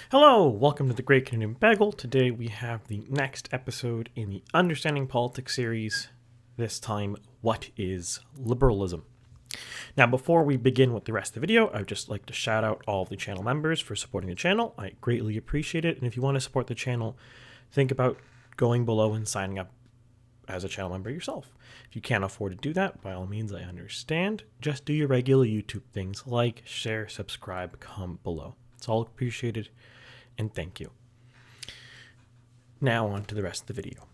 Hello, welcome to the Great Canadian Bagel. Today we have the next episode in the Understanding Politics series. This time, what is liberalism? Now, before we begin with the rest of the video, I would just like to shout out all the channel members for supporting the channel. I greatly appreciate it. And if you want to support the channel, think about going below and signing up as a channel member yourself. If you can't afford to do that, by all means, I understand. Just do your regular YouTube things like share, subscribe, comment below. It's all appreciated. And thank you. Now on to the rest of the video.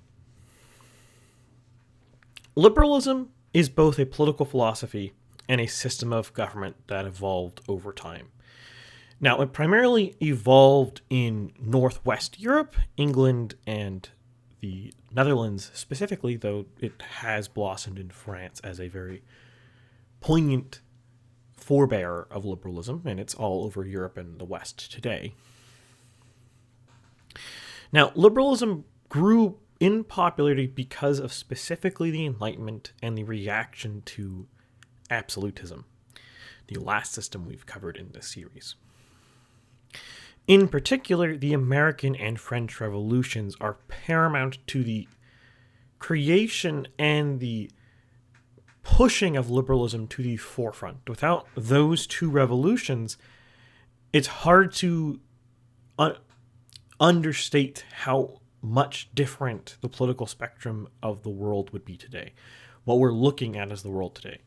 Liberalism is both a political philosophy and a system of government that evolved over time. Now, it primarily evolved in Northwest Europe, England, and the Netherlands specifically, though it has blossomed in France as a very poignant forebearer of liberalism, and it's all over Europe and the West today. Now, liberalism grew in popularity because of specifically the Enlightenment and the reaction to absolutism, the last system we've covered in this series. In particular, the American and French revolutions are paramount to the creation and the pushing of liberalism to the forefront. Without those two revolutions, it's hard to understate how much different the political spectrum of the world would be today. What we're looking at as the world today.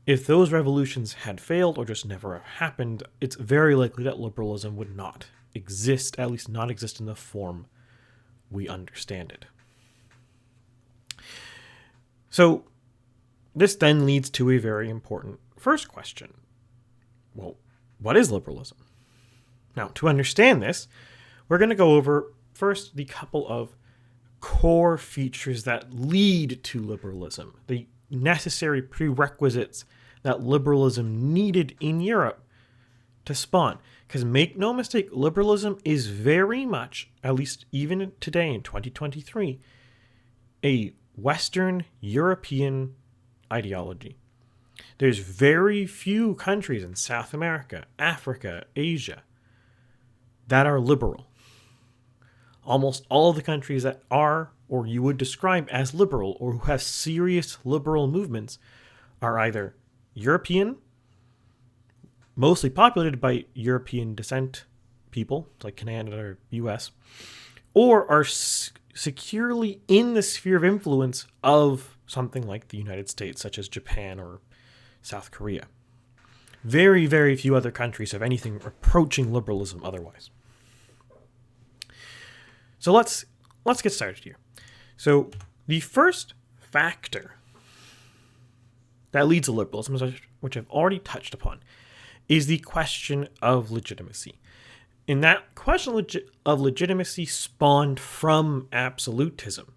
If those revolutions had failed or just never happened, it's very likely that liberalism would not exist, at least not exist in the form we understand it. So this then leads to a very important first question. Well, what is liberalism? Now, to understand this, we're going to go over first the couple of core features that lead to liberalism, the necessary prerequisites that liberalism needed in Europe to spawn. Because make no mistake, liberalism is very much, at least even today in 2023, a Western European ideology. There's very few countries in South America, Africa, Asia that are liberal. Almost all of the countries that are, or you would describe as liberal, or who have serious liberal movements, are either European, mostly populated by European descent people, like Canada or US, or are securely in the sphere of influence of something like the United States, such as Japan or South Korea. Very, very few other countries have anything approaching liberalism otherwise. So let's get started here. So the first factor that leads to liberalism, which I've already touched upon, is the question of legitimacy. And that question of legitimacy spawned from absolutism.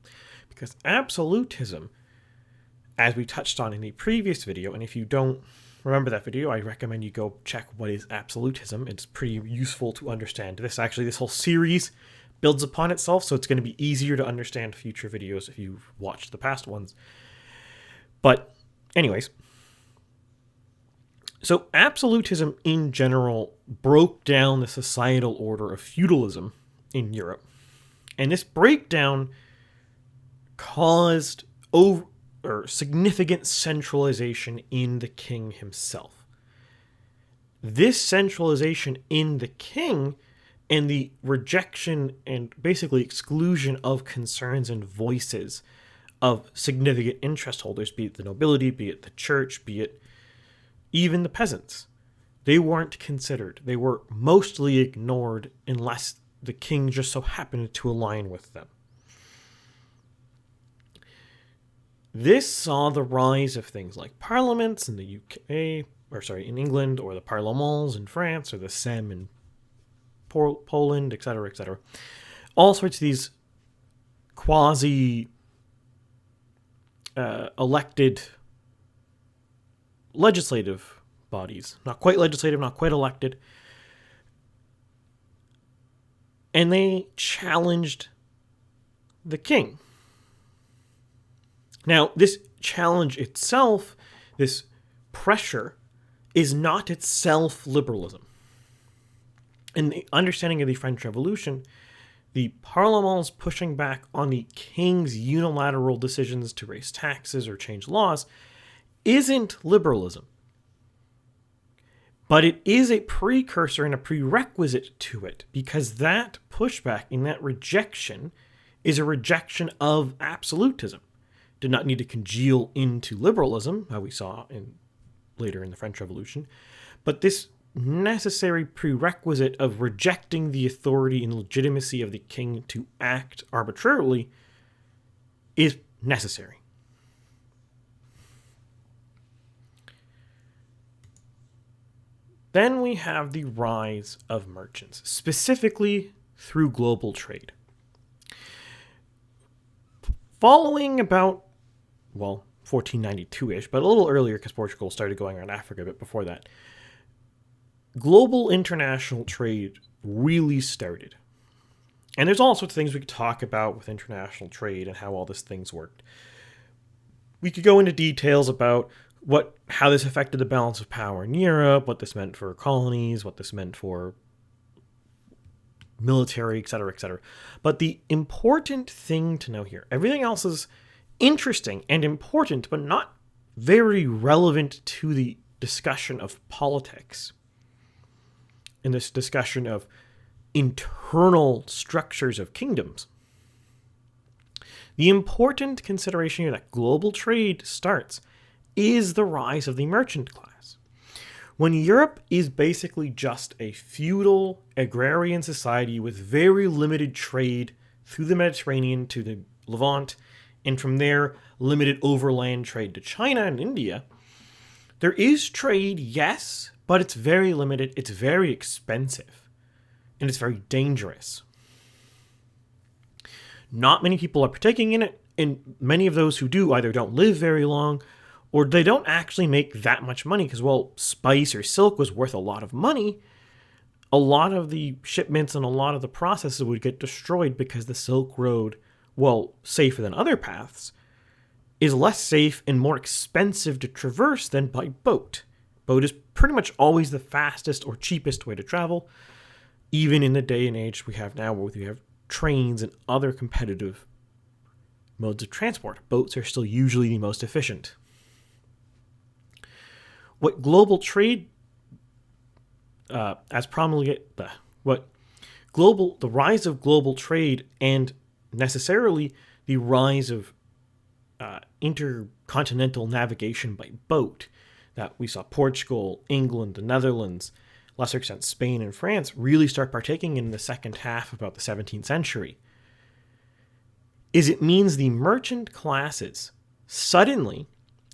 Because absolutism, as we touched on in the previous video, and if you don't remember that video, I recommend you go check what is absolutism. It's pretty useful to understand this. Actually, this whole series builds upon itself, so it's going to be easier to understand future videos if you've watched the past ones. But anyways, so absolutism in general broke down the societal order of feudalism in Europe. And this breakdown caused significant centralization in the king himself. This centralization in the king and the rejection and basically exclusion of concerns and voices of significant interest holders, be it the nobility, be it the church, be it even the peasants. They weren't considered. They were mostly ignored unless the king just so happened to align with them. This saw the rise of things like parliaments in the UK, in England, or the parlements in France, or the Sejm in Poland, etc., etc. All sorts of these quasi elected legislative bodies. Not quite legislative, not quite elected. And they challenged the king. Now, this challenge itself, this pressure, is not itself liberalism. In the understanding of the French Revolution, the Parlement's pushing back on the king's unilateral decisions to raise taxes or change laws isn't liberalism. But it is a precursor and a prerequisite to it, because that pushback and that rejection is a rejection of absolutism. Did not need to congeal into liberalism, how we saw later in the French Revolution, but this necessary prerequisite of rejecting the authority and legitimacy of the king to act arbitrarily is necessary. Then we have the rise of merchants, specifically through global trade. Following about, 1492-ish, but a little earlier because Portugal started going around Africa a bit before that, global international trade really started. And there's all sorts of things we could talk about with international trade and how all these things worked. We could go into details about how this affected the balance of power in Europe, what this meant for colonies, what this meant for military, etc., etc. But the important thing to know here, everything else is interesting and important, but not very relevant to the discussion of politics. In this discussion of internal structures of kingdoms. The important consideration here that global trade starts is the rise of the merchant class. When Europe is basically just a feudal agrarian society with very limited trade through the Mediterranean to the Levant, and from there, limited overland trade to China and India, there is trade, yes, but it's very limited, it's very expensive, and it's very dangerous. Not many people are partaking in it, and many of those who do either don't live very long, or they don't actually make that much money, because, spice or silk was worth a lot of money. A lot of the shipments and a lot of the processes would get destroyed because the Silk Road, safer than other paths, is less safe and more expensive to traverse than by boat. Boat is pretty much always the fastest or cheapest way to travel, even in the day and age we have now where we have trains and other competitive modes of transport. Boats are still usually the most efficient. What global trade, the rise of global trade and necessarily the rise of intercontinental navigation by boat that we saw Portugal, England, the Netherlands, lesser extent Spain and France really start partaking in the second half of about the 17th century, is it means the merchant classes suddenly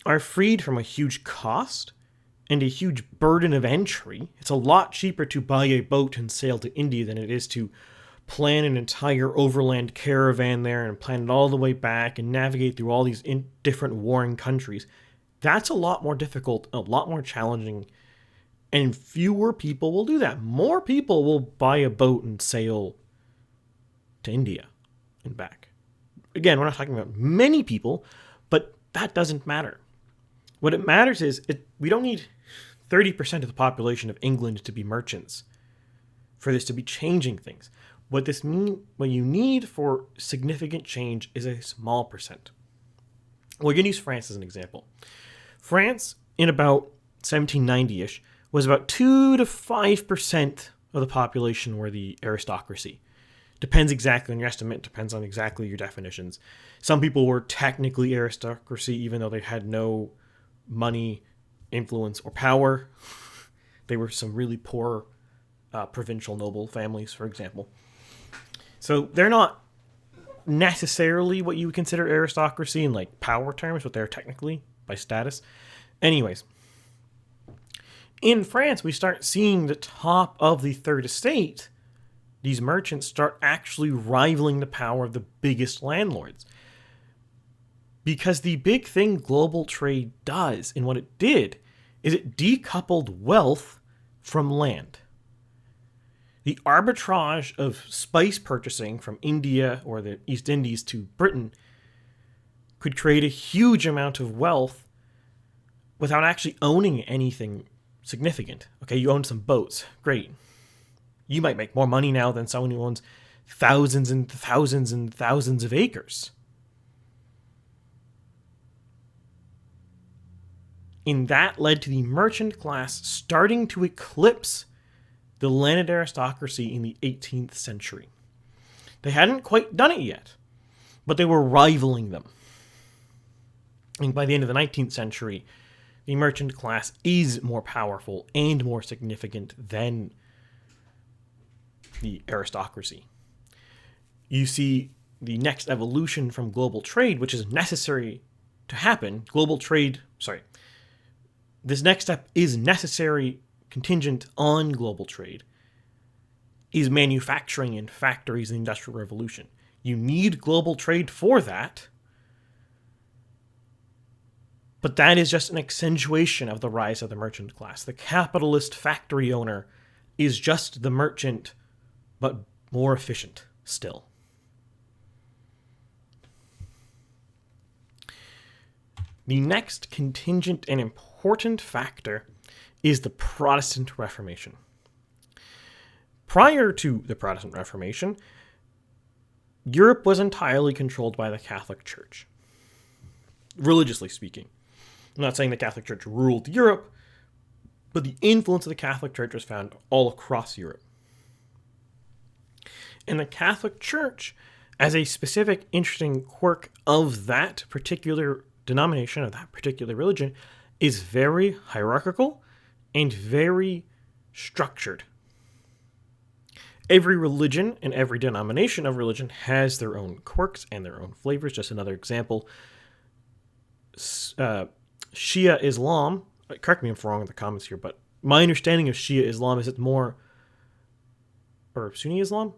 are freed from a huge cost and a huge burden of entry. It's a lot cheaper to buy a boat and sail to India than it is to plan an entire overland caravan there and plan it all the way back and navigate through all these different warring countries. That's a lot more difficult, a lot more challenging, and fewer people will do that. More people will buy a boat and sail to India and back. Again, we're not talking about many people, but that doesn't matter. What it matters is we don't need 30% of the population of England to be merchants for this to be changing things. What you need for significant change is a small percent. We're going to use France as an example. France, in about 1790-ish, was about 2 to 5% of the population were the aristocracy. Depends exactly on your estimate, depends on exactly your definitions. Some people were technically aristocracy even though they had no money, influence, or power. They were some really poor provincial noble families, for example. So they're not necessarily what you would consider aristocracy in power terms, but they're technically by status. Anyways, in France, we start seeing the top of the third estate, these merchants start actually rivaling the power of the biggest landlords. Because the big thing global trade does, and what it did, is it decoupled wealth from land. The arbitrage of spice purchasing from India or the East Indies to Britain could create a huge amount of wealth without actually owning anything significant. Okay, you own some boats. Great. You might make more money now than someone who owns thousands and thousands and thousands of acres. And that led to the merchant class starting to eclipse the landed aristocracy in the 18th century. They hadn't quite done it yet, but they were rivaling them. And by the end of the 19th century, the merchant class is more powerful and more significant than the aristocracy. You see the next evolution from global trade, which is necessary to happen. This next step is necessary, contingent on global trade, is manufacturing in factories in the Industrial Revolution. You need global trade for that, but that is just an accentuation of the rise of the merchant class. The capitalist factory owner is just the merchant, but more efficient still. The next contingent and important factor is the Protestant Reformation. Prior to the Protestant Reformation, Europe was entirely controlled by the Catholic Church, religiously speaking. I'm not saying the Catholic Church ruled Europe, but the influence of the Catholic Church was found all across Europe. And the Catholic Church, as a specific interesting quirk of that particular denomination, of that particular religion, is very hierarchical and very structured. Every religion and every denomination of religion has their own quirks and their own flavors. Just another example, Shia Islam, correct me if I'm wrong in the comments here, but my understanding of Shia Islam is it's more, or Sunni Islam?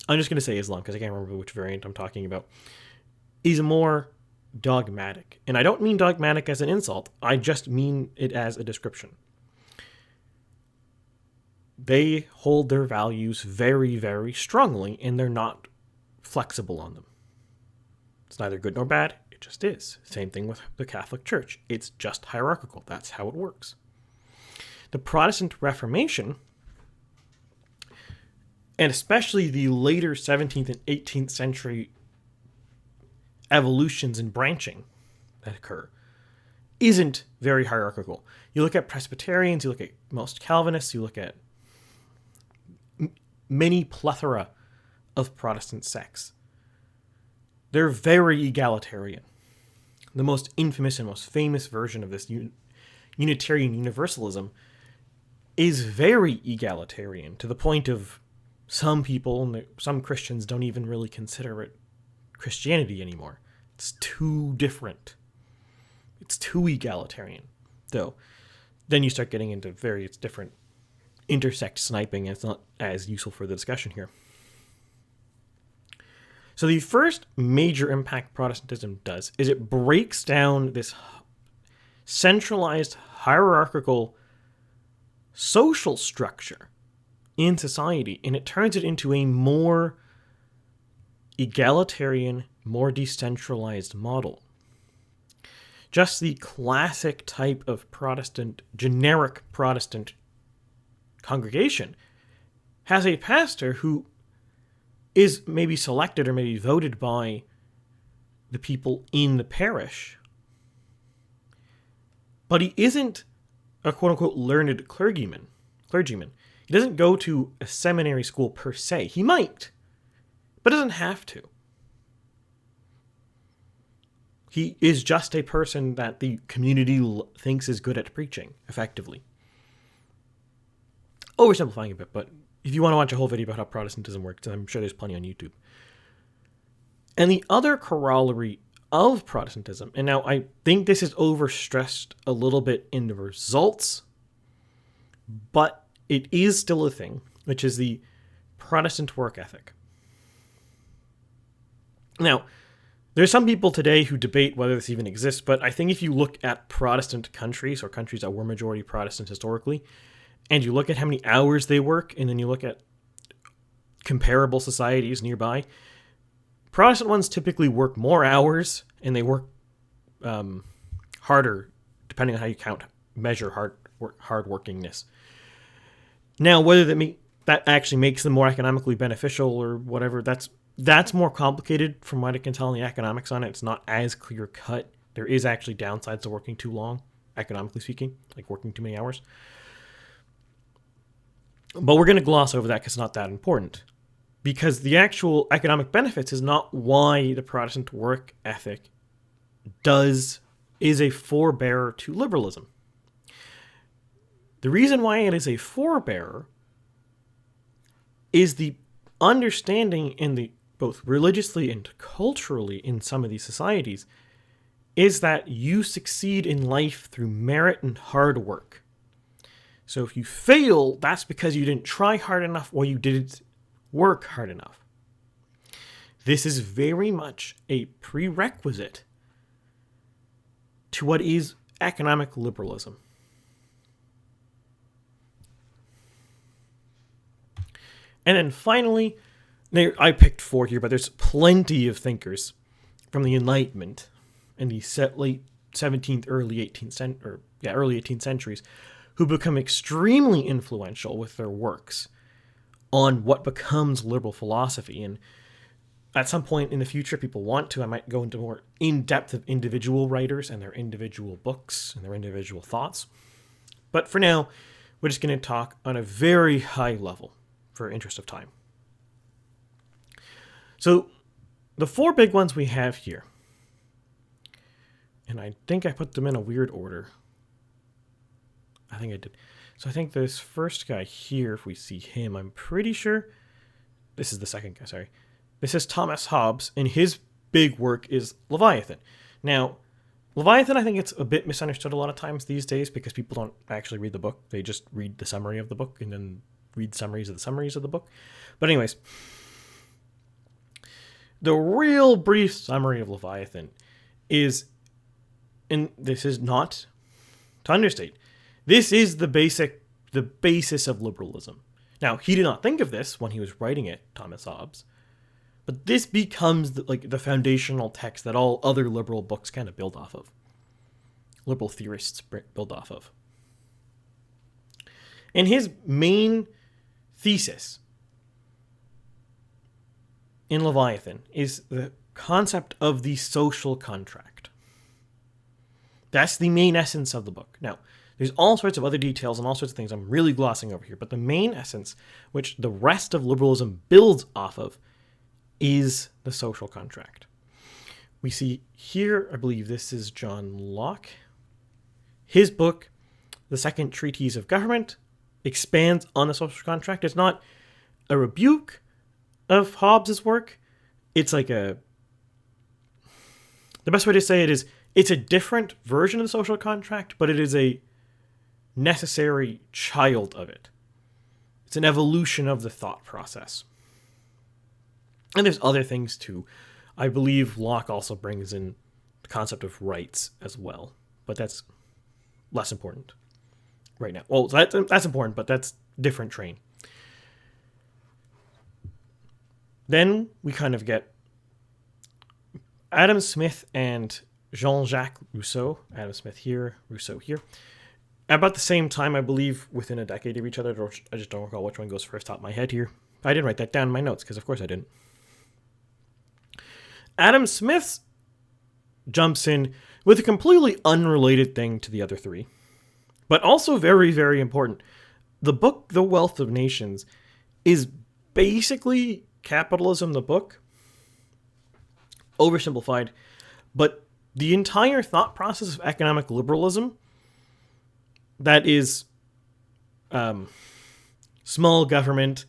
I'm just going to say Islam because I can't remember which variant I'm talking about, is more dogmatic. And I don't mean dogmatic as an insult. I just mean it as a description. They hold their values very, very strongly, and they're not flexible on them. It's neither good nor bad. It just is. Same thing with the Catholic Church. It's just hierarchical. That's how it works. The Protestant Reformation, and especially the later 17th and 18th century evolutions and branching that occur, isn't very hierarchical. You look at Presbyterians, you look at most Calvinists, you look at many plethora of Protestant sects. They're very egalitarian. The most infamous and most famous version of this Unitarian Universalism is very egalitarian, to the point of some people, and some Christians, don't even really consider it Christianity anymore. It's too different. It's too egalitarian. Though, then you start getting into various different intersect sniping, and it's not as useful for the discussion here. So the first major impact Protestantism does is it breaks down this centralized, hierarchical social structure in society, and it turns it into a more egalitarian, more decentralized model. Just the classic type of Protestant, generic Protestant congregation has a pastor who is maybe selected or maybe voted by the people in the parish, but he isn't a quote-unquote learned clergyman. He doesn't go to a seminary school per se. He might, but doesn't have to. He is just a person that the community thinks is good at preaching effectively. Oversimplifying a bit, but if you want to watch a whole video about how Protestantism works, I'm sure there's plenty on YouTube. And the other corollary of Protestantism, and now I think this is overstressed a little bit in the results, but it is still a thing, which is the Protestant work ethic. Now, there's some people today who debate whether this even exists, but I think if you look at Protestant countries, or countries that were majority Protestant historically, and you look at how many hours they work, and then you look at comparable societies nearby, Protestant ones typically work more hours, and they work harder, depending on how you measure hard workingness. Now, whether that actually makes them more economically beneficial or whatever, that's more complicated from what I can tell in the economics on it. It's not as clear cut. There is actually downsides to working too long, economically speaking, like working too many hours. But we're going to gloss over that because it's not that important. Because the actual economic benefits is not why the Protestant work ethic is a forebearer to liberalism. The reason why it is a forebearer is the understanding in the both religiously and culturally in some of these societies is that you succeed in life through merit and hard work. So if you fail, that's because you didn't try hard enough or you didn't work hard enough. This is very much a prerequisite to what is economic liberalism. And then finally, I picked 4 here, but there's plenty of thinkers from the Enlightenment in the late 17th, early 18th centuries who become extremely influential with their works on what becomes liberal philosophy. And at some point in the future, people want to, I might go into more in-depth of individual writers and their individual books and their individual thoughts. But for now, we're just going to talk on a very high level for interest of time. So the 4 big ones we have here, and I think I put them in a weird order. I think I did. So I think this first guy here, if we see him, I'm pretty sure this is the second guy, sorry. This is Thomas Hobbes, and his big work is Leviathan. Now, Leviathan, I think it's a bit misunderstood a lot of times these days because people don't actually read the book. They just read the summary of the book and then read summaries of the book. But anyways, the real brief summary of Leviathan is, and this is not to understate, this is the basis of liberalism. Now, he did not think of this when he was writing it, Thomas Hobbes, but this becomes the foundational text that all other liberal books kind of build off of. Liberal theorists build off of. And his main thesis in Leviathan is the concept of the social contract. That's the main essence of the book. Now, there's all sorts of other details and all sorts of things I'm really glossing over here, but the main essence, which the rest of liberalism builds off of, is the social contract. We see here, I believe this is John Locke. His book, The Second Treatise of Government, expands on the social contract. It's not a rebuke of Hobbes' work. It's like the best way to say it is, it's a different version of the social contract, but it is a necessary child of it. It's an evolution of the thought process. And there's other things too. I believe Locke also brings in the concept of rights as well, but that's less important right now. Well, that's important, but that's different train. Then we kind of get Adam Smith and Jean-Jacques Rousseau. Adam Smith here, Rousseau here. About the same time, I believe, within a decade of each other. I just don't recall which one goes first top of my head here. I didn't write that down in my notes, because of course I didn't. Adam Smith jumps in with a completely unrelated thing to the other 3, but also very, very important. The book, The Wealth of Nations, is basically capitalism, the book, oversimplified, but the entire thought process of economic liberalism, that is small government,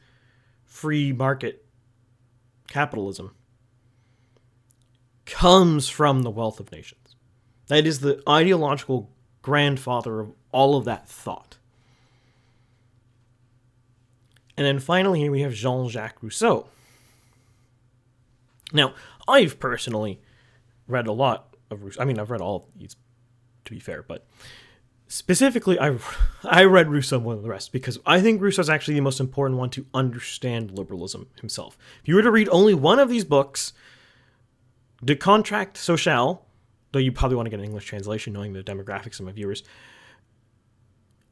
free market capitalism, comes from The Wealth of Nations. That is the ideological grandfather of all of that thought. And then finally here we have Jean-Jacques Rousseau. Now, I've personally read a lot of Rousseau. I mean, I've read all of these, to be fair, but specifically, I read Rousseau more than the rest because I think Rousseau is actually the most important one to understand liberalism himself. If you were to read only one of these books, De Contract Social, though you probably want to get an English translation knowing the demographics of my viewers,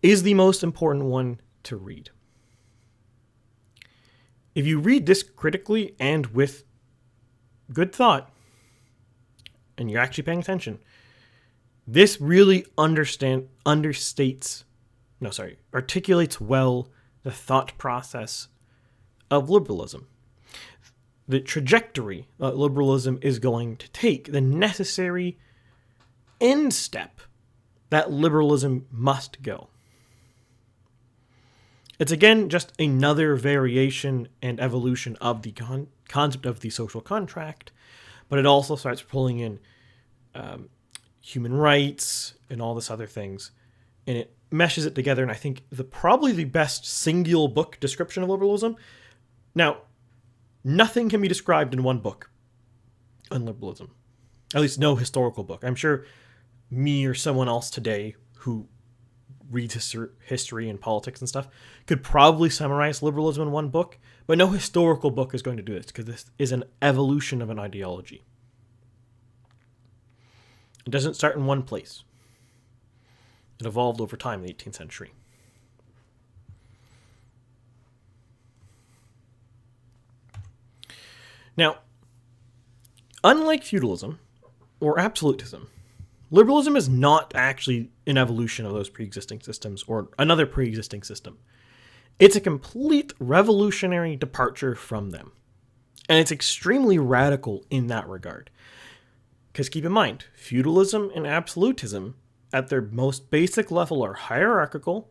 is the most important one to read. if you read this critically and with good thought, and you're actually paying attention, this really articulates well the thought process of liberalism. The trajectory that liberalism is going to take, the necessary end step that liberalism must go. It's again just another variation and evolution of the concept of the social contract, but it also starts pulling in human rights and all this other things, and it meshes it together. And I think probably the best single book description of liberalism. Now, nothing can be described in one book on liberalism, at least no historical book. I'm sure me or someone else today who reads history and politics and stuff could probably summarize liberalism in one book, but no historical book is going to do this because this is an evolution of an ideology. It doesn't start in one place. It evolved over time in the 18th century. Now, unlike feudalism or absolutism, liberalism is not actually an evolution of those pre-existing systems or another pre-existing system. It's a complete revolutionary departure from them. And it's extremely radical in that regard. Because keep in mind, feudalism and absolutism at their most basic level are hierarchical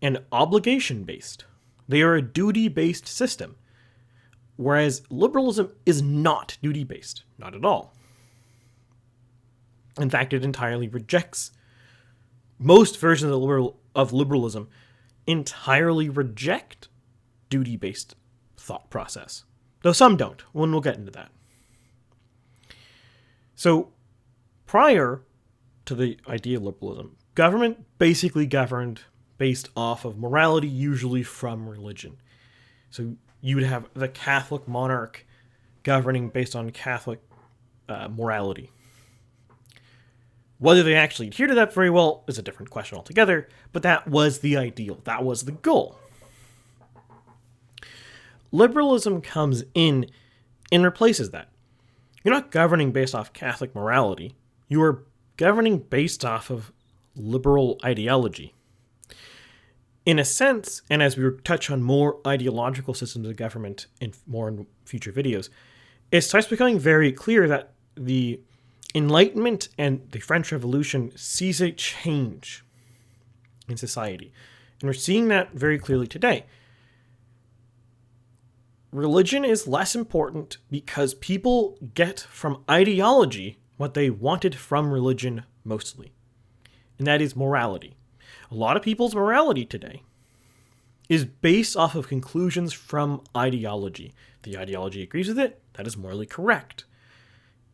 and obligation-based. They are a duty-based system. Whereas liberalism is not duty-based. Not at all. In fact, it entirely rejects, most versions of liberalism entirely reject duty-based thought process. Though some don't, and we'll get into that. So, prior to the idea of liberalism, government basically governed based off of morality, usually from religion. So you would have the Catholic monarch governing based on Catholic morality. Whether they actually adhere to that very well is a different question altogether, but that was the ideal. That was the goal. Liberalism comes in and replaces that. You're not governing based off Catholic morality. You are governing based off of liberal ideology. In a sense, and as we touch on more ideological systems of government in future videos, it starts becoming very clear that the Enlightenment and the French Revolution sees a change in society. And we're seeing that very clearly today. Religion is less important because people get from ideology what they wanted from religion mostly. And that is morality. A lot of people's morality today is based off of conclusions from ideology. If the ideology agrees with it, that is morally correct.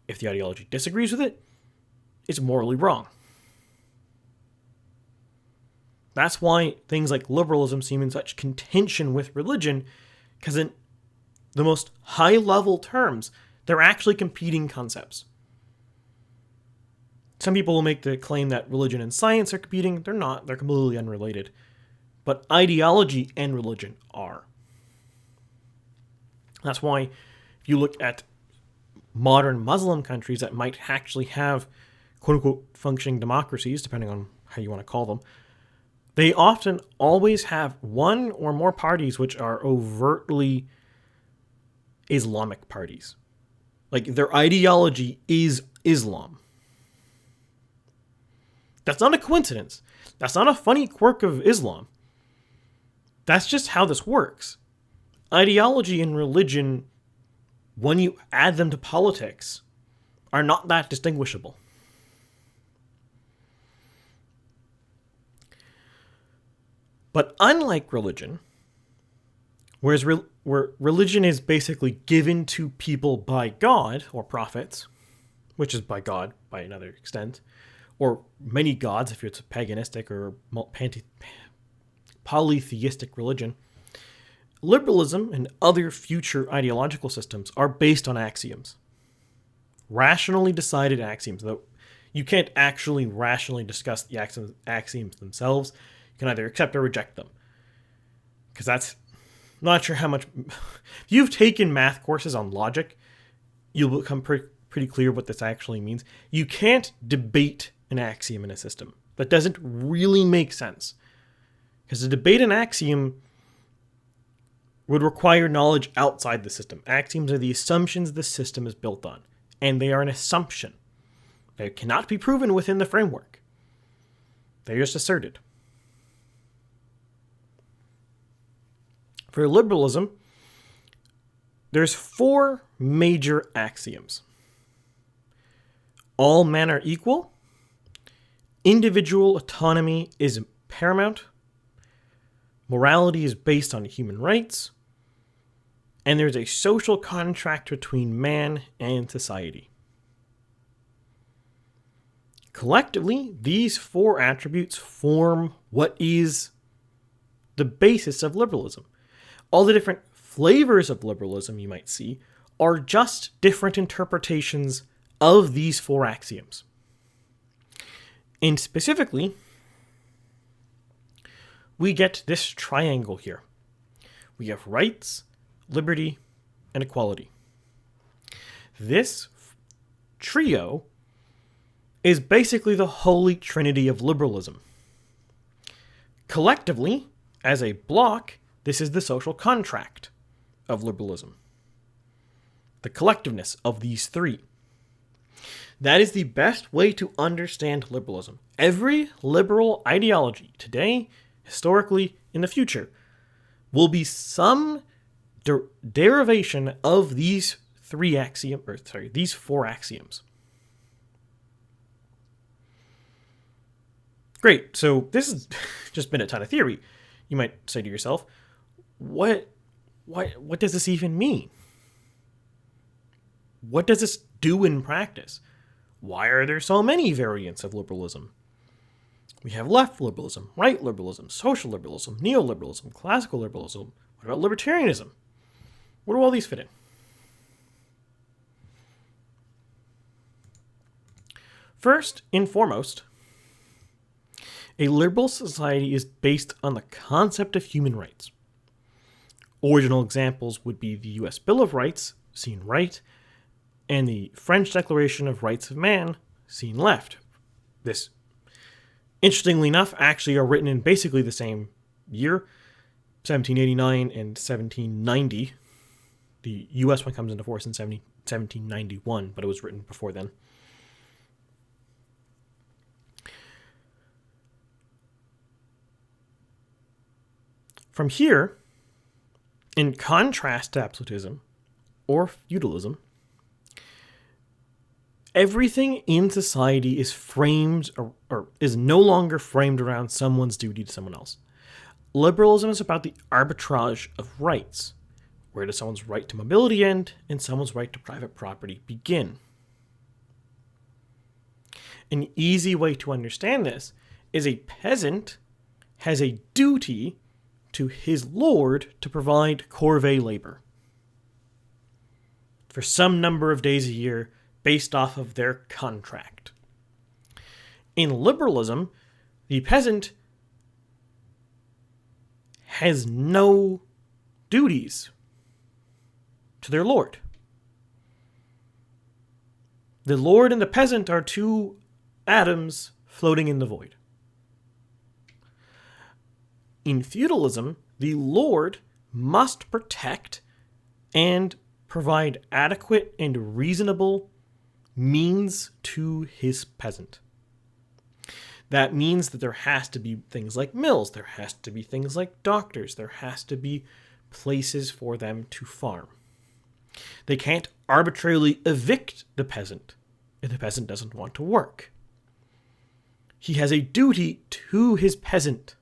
If the ideology disagrees with it, it's morally wrong. That's why things like liberalism seem in such contention with religion, because in the most high-level terms, they're actually competing concepts. Some people will make the claim that religion and science are competing. They're not. They're completely unrelated. But ideology and religion are. That's why if you look at modern Muslim countries that might actually have quote-unquote functioning democracies, depending on how you want to call them, they often always have one or more parties which are overtly Islamic parties. Like, their ideology is Islam. That's not a coincidence. That's not a funny quirk of Islam. That's just how this works. Ideology and religion, when you add them to politics, are not that distinguishable. But unlike religion, where religion is basically given to people by God or prophets, which is by God by another extent, or many gods if it's a paganistic or polytheistic religion, liberalism and other future ideological systems are based on axioms. Rationally decided axioms, though you can't actually rationally discuss the axioms themselves. You can either accept or reject them. Because not sure how much. If you've taken math courses on logic, you'll become pretty clear what this actually means. You can't debate an axiom in a system. That doesn't really make sense. Because to debate an axiom would require knowledge outside the system. Axioms are the assumptions the system is built on, and they are an assumption. They cannot be proven within the framework. They're just asserted. For liberalism, there's 4 major axioms. All men are equal. Individual autonomy is paramount. Morality is based on human rights. And there's a social contract between man and society. Collectively, these 4 attributes form what is the basis of liberalism. All the different flavors of liberalism you might see are just different interpretations of these 4 axioms. And specifically, we get this triangle here. We have rights, liberty, and equality. This trio is basically the holy trinity of liberalism. Collectively, as a block, this is the social contract of liberalism. The collectiveness of these 3. That is the best way to understand liberalism. Every liberal ideology today, historically, in the future, will be some derivation of these 4 axioms. Great. So this has just been a ton of theory. You might say to yourself, what does this even mean? What does this do in practice? Why are there so many variants of liberalism? We have left liberalism, right liberalism, social liberalism, neoliberalism, classical liberalism. What about libertarianism? Where do all these fit in? First and foremost, a liberal society is based on the concept of human rights. Original examples would be the U.S. Bill of Rights, seen right, and the French Declaration of Rights of Man, seen left. This, interestingly enough, actually are written in basically the same year, 1789 and 1790. The U.S. one comes into force in 1791, but it was written before then. From here, in contrast to absolutism or feudalism, everything in society is framed or is no longer framed around someone's duty to someone else. Liberalism is about the arbitrage of rights. Where does someone's right to mobility end and someone's right to private property begin? An easy way to understand this is a peasant has a duty to his lord to provide corvée labor for some number of days a year based off of their contract. In liberalism, the peasant has no duties to their lord. The lord and the peasant are 2 atoms floating in the void. In feudalism, the lord must protect and provide adequate and reasonable means to his peasant. That means that there has to be things like mills, there has to be things like doctors, there has to be places for them to farm. They can't arbitrarily evict the peasant if the peasant doesn't want to work. He has a duty to his peasant.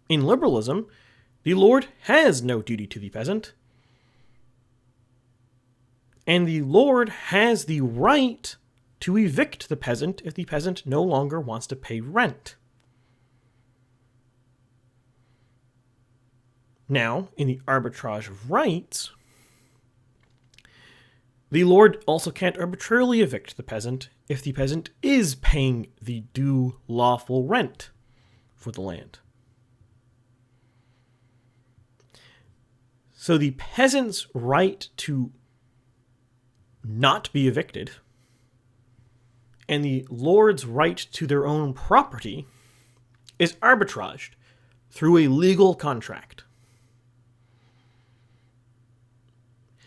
In liberalism, the lord has no duty to the peasant, and the lord has the right to evict the peasant if the peasant no longer wants to pay rent. Now, in the arbitrage of rights, the lord also can't arbitrarily evict the peasant if the peasant is paying the due lawful rent for the land. So the peasant's right to not be evicted and the lord's right to their own property is arbitraged through a legal contract.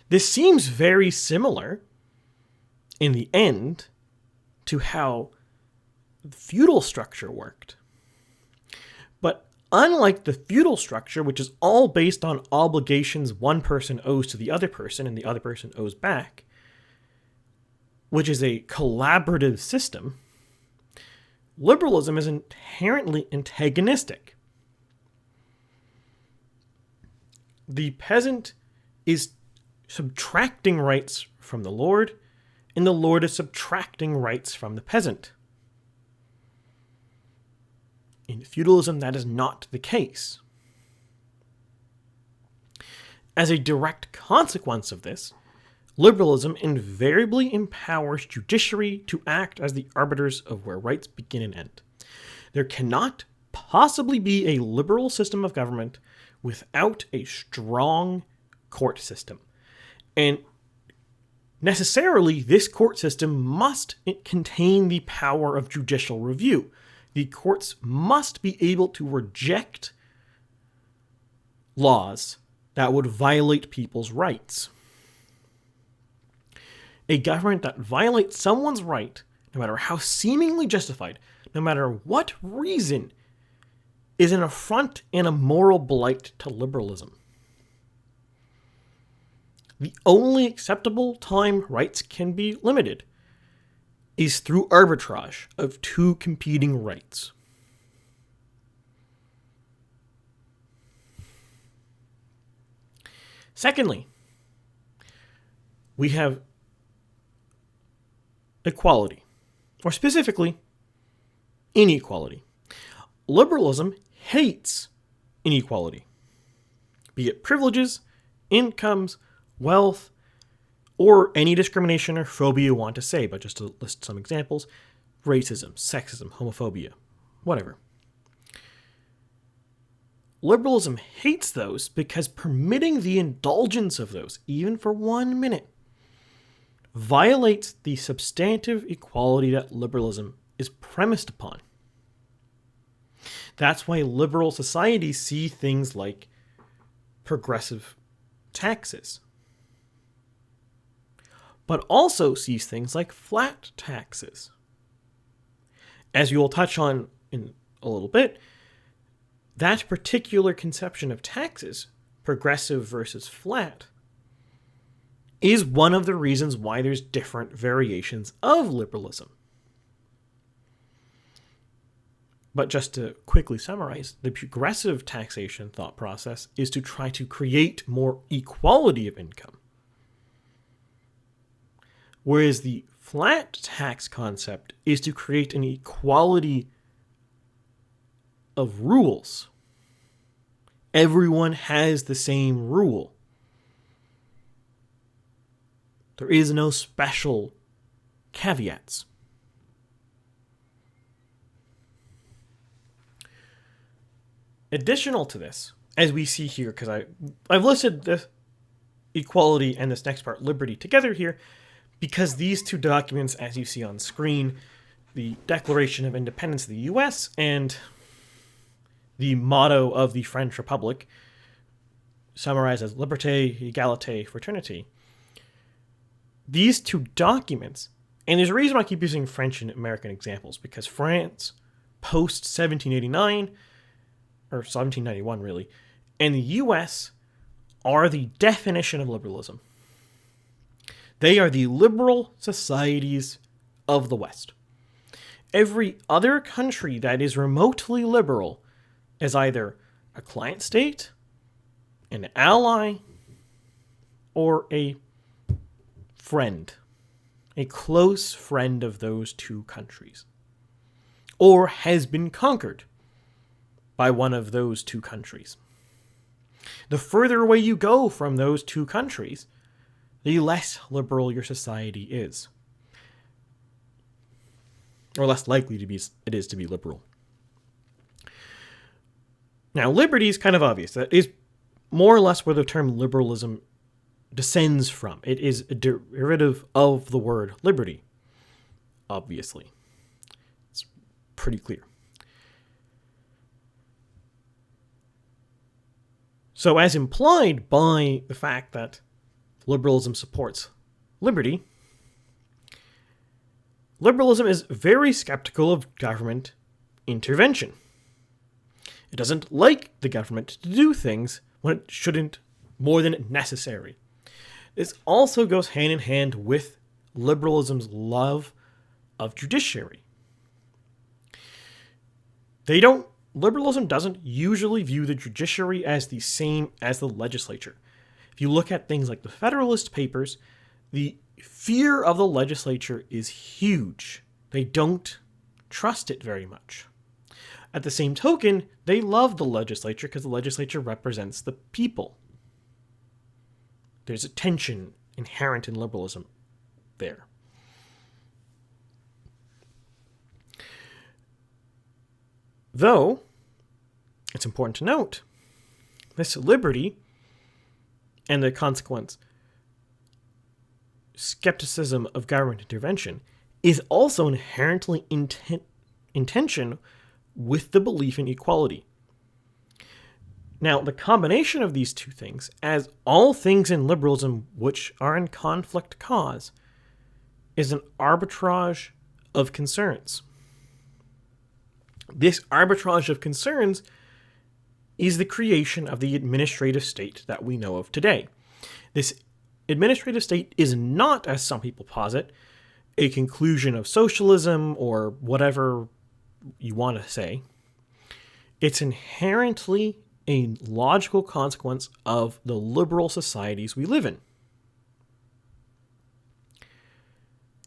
This seems very similar in the end to how the feudal structure worked. But unlike the feudal structure, which is all based on obligations one person owes to the other person and the other person owes back, which is a collaborative system, liberalism is inherently antagonistic. The peasant is subtracting rights from the lord, and the lord is subtracting rights from the peasant. In feudalism, that is not the case. As a direct consequence of this, liberalism invariably empowers judiciary to act as the arbiters of where rights begin and end. There cannot possibly be a liberal system of government without a strong court system. And necessarily, this court system must contain the power of judicial review. The courts must be able to reject laws that would violate people's rights. A government that violates someone's right, no matter how seemingly justified, no matter what reason, is an affront and a moral blight to liberalism. The only acceptable time rights can be limited is through arbitrage of two competing rights. Secondly, we have equality, or specifically, inequality. Liberalism hates inequality, be it privileges, incomes, wealth, or any discrimination or phobia you want to say, but just to list some examples: racism, sexism, homophobia, whatever. Liberalism hates those because permitting the indulgence of those, even for 1 minute, violates the substantive equality that liberalism is premised upon. That's why liberal societies see things like progressive taxes, but also sees things like flat taxes. As you will touch on in a little bit, that particular conception of taxes, progressive versus flat, is one of the reasons why there's different variations of liberalism. But just to quickly summarize, the progressive taxation thought process is to try to create more equality of income. Whereas the flat tax concept is to create an equality of rules. Everyone has the same rule. There is no special caveats. Additional to this, as we see here, because I've listed the equality and this next part, liberty, together here, because these two documents, as you see on screen, the Declaration of Independence of the U.S. and the motto of the French Republic, summarized as Liberté, Égalité, Fraternité. These two documents, and there's a reason why I keep using French and American examples, because France, post 1789, or 1791 really, and the U.S. are the definition of liberalism. They are the liberal societies of the West. Every other country that is remotely liberal is either a client state, an ally, or a friend, a close friend of those two countries, or has been conquered by one of those two countries. The further away you go from those two countries, the less liberal your society is, or less likely it is to be liberal. Now, liberty is kind of obvious. That is more or less where the term liberalism descends from. It is a derivative of the word liberty, obviously. It's pretty clear. So as implied by the fact that liberalism supports liberty, liberalism is very skeptical of government intervention. It doesn't like the government to do things when it shouldn't more than necessary. This also goes hand in hand with liberalism's love of judiciary. Liberalism doesn't usually view the judiciary as the same as the legislature. If you look at things like the Federalist Papers, the fear of the legislature is huge. They don't trust it very much. At the same token, they love the legislature because the legislature represents the people. There's a tension inherent in liberalism there. Though, it's important to note, this liberty and the consequent skepticism of government intervention is also inherently in tension with the belief in equality. Now, the combination of these two things, as all things in liberalism which are in conflict cause, is an arbitrage of concerns. This arbitrage of concerns is the creation of the administrative state that we know of today. This administrative state is not, as some people posit, a conclusion of socialism or whatever you want to say. It's inherently a logical consequence of the liberal societies we live in.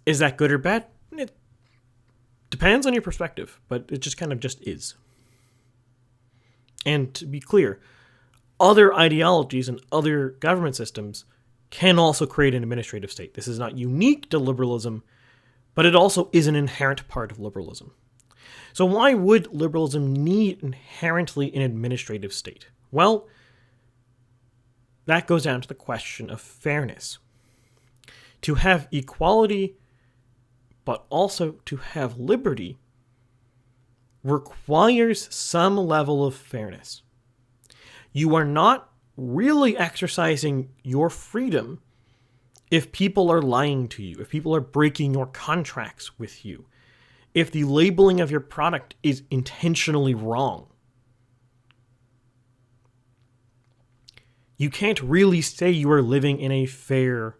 Is that good or bad? It depends on your perspective, but it just kind of just is. And to be clear, other ideologies and other government systems can also create an administrative state. This is not unique to liberalism, but it also is an inherent part of liberalism. So why would liberalism need inherently an administrative state? Well, that goes down to the question of fairness. To have equality, but also to have liberty, requires some level of fairness. You are not really exercising your freedom if people are lying to you, if people are breaking your contracts with you, if the labeling of your product is intentionally wrong. You can't really say you are living in a fair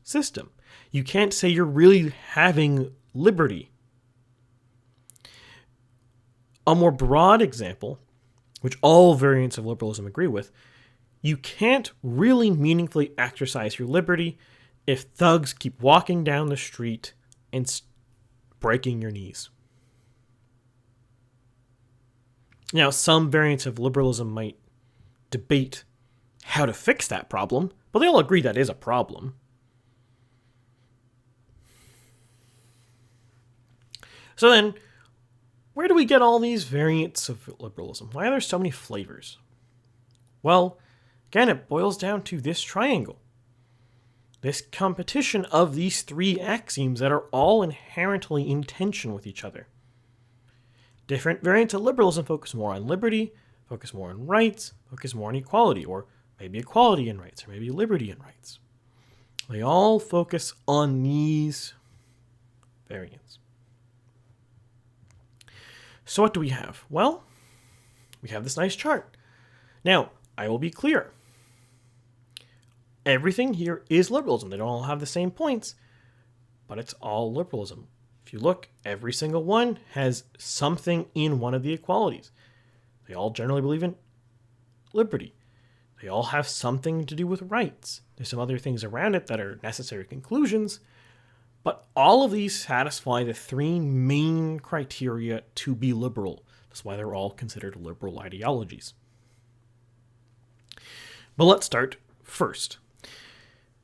system. You can't say you're really having liberty. A more broad example, which all variants of liberalism agree with, you can't really meaningfully exercise your liberty if thugs keep walking down the street and breaking your knees. Now, some variants of liberalism might debate how to fix that problem, but they all agree that is a problem. So then, where do we get all these variants of liberalism? Why are there so many flavors? Well, again, it boils down to this triangle. This competition of these three axioms that are all inherently in tension with each other. Different variants of liberalism focus more on liberty, focus more on rights, focus more on equality, or maybe equality and rights, or maybe liberty and rights. They all focus on these variants. So what do we have? Well, we have this nice chart. Now, I will be clear. Everything here is liberalism. They don't all have the same points, but it's all liberalism. If you look, every single one has something in one of the equalities. They all generally believe in liberty. They all have something to do with rights. There's some other things around it that are necessary conclusions, but all of these satisfy the three main criteria to be liberal. That's why they're all considered liberal ideologies. But let's start first.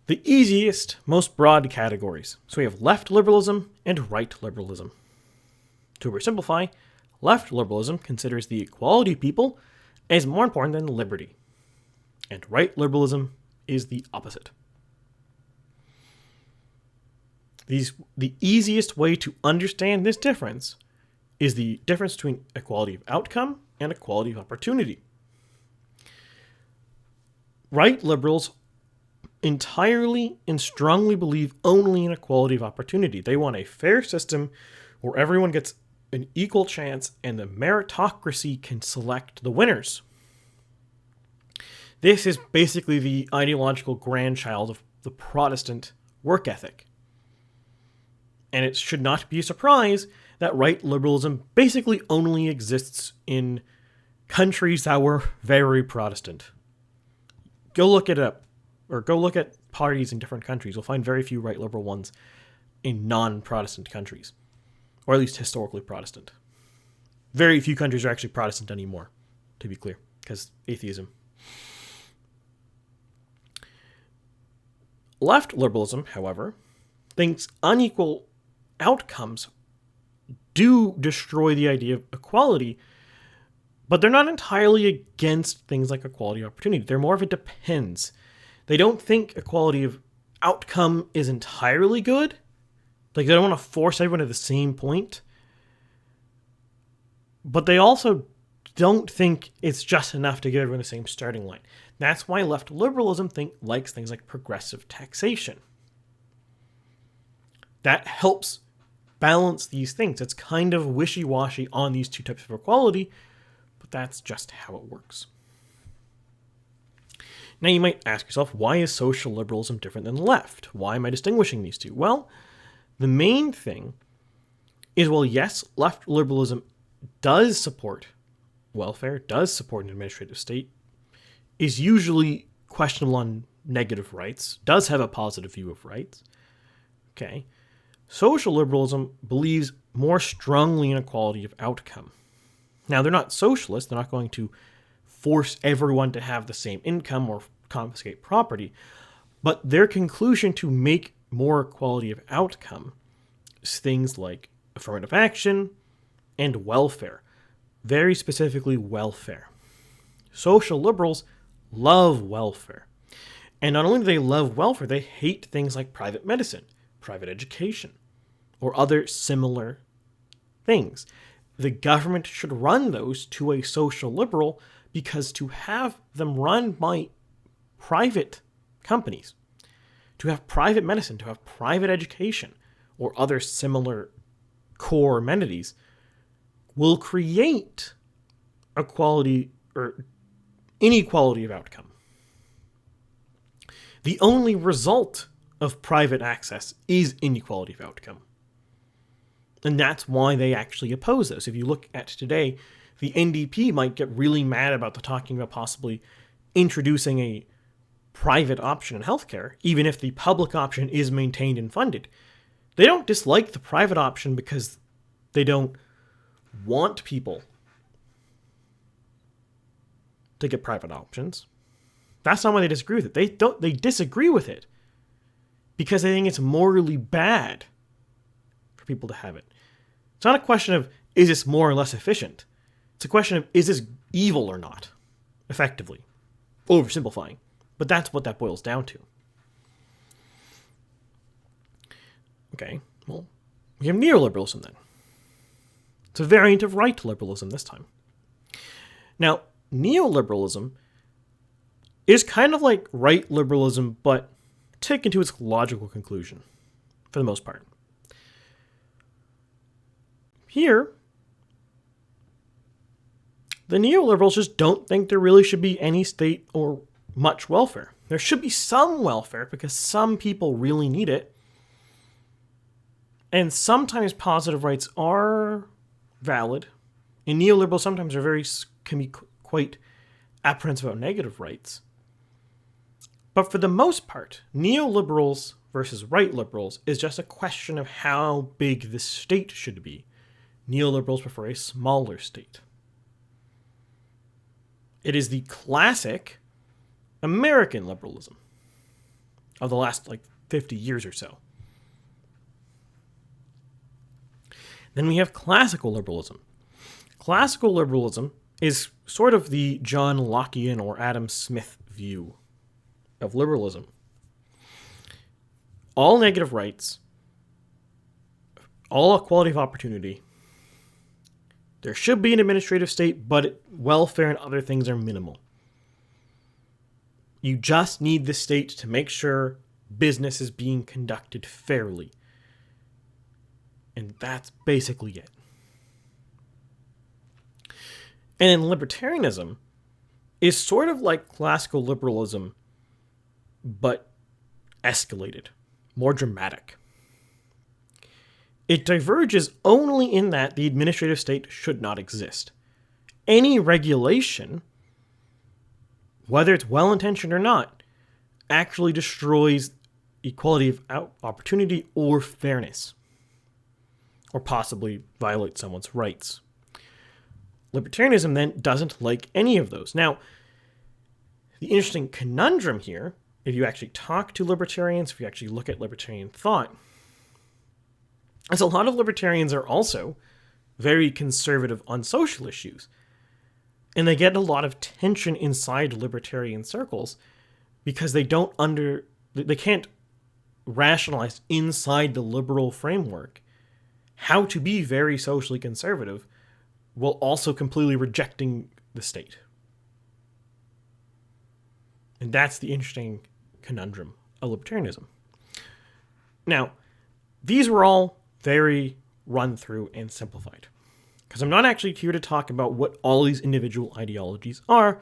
The easiest, most broad categories. So we have left liberalism and right liberalism. To oversimplify, left liberalism considers the equality of people as more important than liberty. And right liberalism is the opposite. The easiest way to understand this difference is the difference between equality of outcome and equality of opportunity. Right liberals entirely and strongly believe only in equality of opportunity. They want a fair system where everyone gets an equal chance and the meritocracy can select the winners. This is basically the ideological grandchild of the Protestant work ethic. And it should not be a surprise that right liberalism basically only exists in countries that were very Protestant. Go look it up, or go look at parties in different countries. You'll find very few right liberal ones in non-Protestant countries, or at least historically Protestant. Very few countries are actually Protestant anymore, to be clear, because atheism. Left liberalism, however, thinks unequal outcomes do destroy the idea of equality, but they're not entirely against things like equality of opportunity. They're more of a depends. They don't think equality of outcome is entirely good. Like, they don't want to force everyone to the same point. But they also don't think it's just enough to give everyone the same starting line. That's why left liberalism likes things like progressive taxation. That helps balance these things. It's kind of wishy-washy on these two types of equality, but that's just how it works. Now you might ask yourself, why is social liberalism different than left? Why am I distinguishing these two? Well, the main thing is, well, yes, left liberalism does support welfare, does support an administrative state, is usually questionable on negative rights, does have a positive view of rights. Okay. Social liberalism believes more strongly in equality of outcome. Now, they're not socialists. They're not going to force everyone to have the same income or confiscate property. But their conclusion to make more equality of outcome is things like affirmative action and welfare. Very specifically, welfare. Social liberals love welfare. And not only do they love welfare, they hate things like private medicine, private education, or other similar things. The government should run those to a social liberal, because to have them run by private companies, to have private medicine, to have private education, or other similar core amenities, will create equality or inequality of outcome. The only result of private access is inequality of outcome. And that's why they actually oppose this. If you look at today, the NDP might get really mad about the talking about possibly introducing a private option in healthcare, even if the public option is maintained and funded. They don't dislike the private option because they don't want people to get private options. That's not why they disagree with it. They disagree with it because they think it's morally bad for people to have it. It's not a question of, is this more or less efficient? It's a question of, is this evil or not? Effectively. Oversimplifying. But that's what that boils down to. Okay, well, we have neoliberalism then. It's a variant of right liberalism this time. Now, neoliberalism is kind of like right liberalism, but taken to its logical conclusion, for the most part. Here, the neoliberals just don't think there really should be any state or much welfare. There should be some welfare because some people really need it. And sometimes positive rights are valid. And neoliberals sometimes can be quite apprehensive about negative rights. But for the most part, neoliberals versus right liberals is just a question of how big the state should be. Neoliberals prefer a smaller state. It is the classic American liberalism of the last 50 years or so. Then we have classical liberalism. Classical liberalism is sort of the John Lockean or Adam Smith view of liberalism. All negative rights, all equality of opportunity. There should be an administrative state, but welfare and other things are minimal. You just need the state to make sure business is being conducted fairly. And that's basically it. And then libertarianism is sort of like classical liberalism, but escalated, more dramatic. It diverges only in that the administrative state should not exist. Any regulation, whether it's well-intentioned or not, actually destroys equality of opportunity or fairness, or possibly violates someone's rights. Libertarianism then doesn't like any of those. Now, the interesting conundrum here, if you actually talk to libertarians, if you actually look at libertarian thought, is a lot of libertarians are also very conservative on social issues. And they get a lot of tension inside libertarian circles because they can't rationalize inside the liberal framework how to be very socially conservative while also completely rejecting the state. And that's the interesting conundrum of libertarianism. Now, these were all very run through and simplified, because I'm not actually here to talk about what all these individual ideologies are.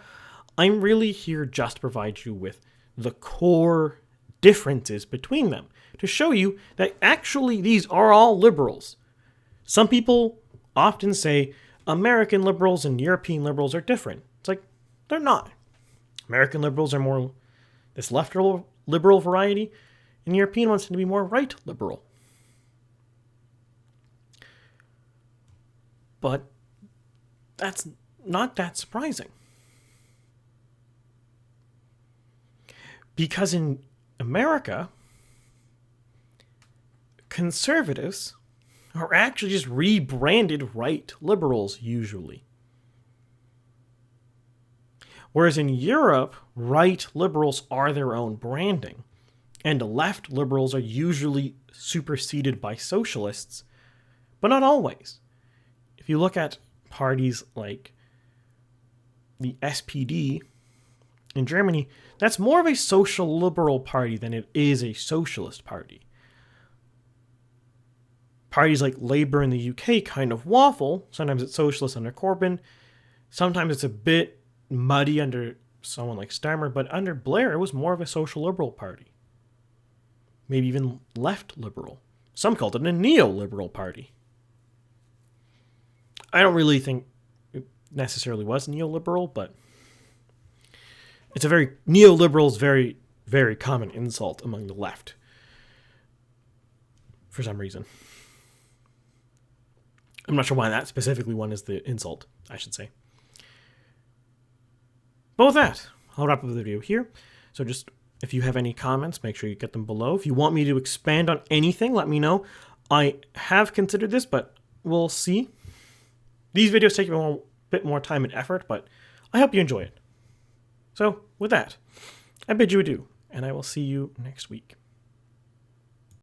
I'm really here just to provide you with the core differences between them, to show you that actually these are all liberals. Some people often say American liberals and European liberals are different. It's like, they're not. American liberals are more this left liberal variety, and European ones tend to be more right liberal. But that's not that surprising. Because in America, conservatives are actually just rebranded right liberals usually. Whereas in Europe, right liberals are their own branding, and left liberals are usually superseded by socialists, but not always. If you look at parties like the SPD in Germany, that's more of a social liberal party than it is a socialist party. Parties like Labour in the UK kind of waffle. Sometimes it's socialist under Corbyn. Sometimes it's a bit muddy under someone like Starmer, but under Blair, it was more of a social liberal party. Maybe even left liberal. Some called it a neoliberal party. I don't really think it necessarily was neoliberal, but it's neoliberal is very, very common insult among the left. For some reason. I'm not sure why that specifically one is the insult, I should say. But with that, I'll wrap up the video here. So just, if you have any comments, make sure you get them below. If you want me to expand on anything, let me know. I have considered this, but we'll see. These videos take a bit more time and effort, but I hope you enjoy it. So, with that, I bid you adieu, and I will see you next week.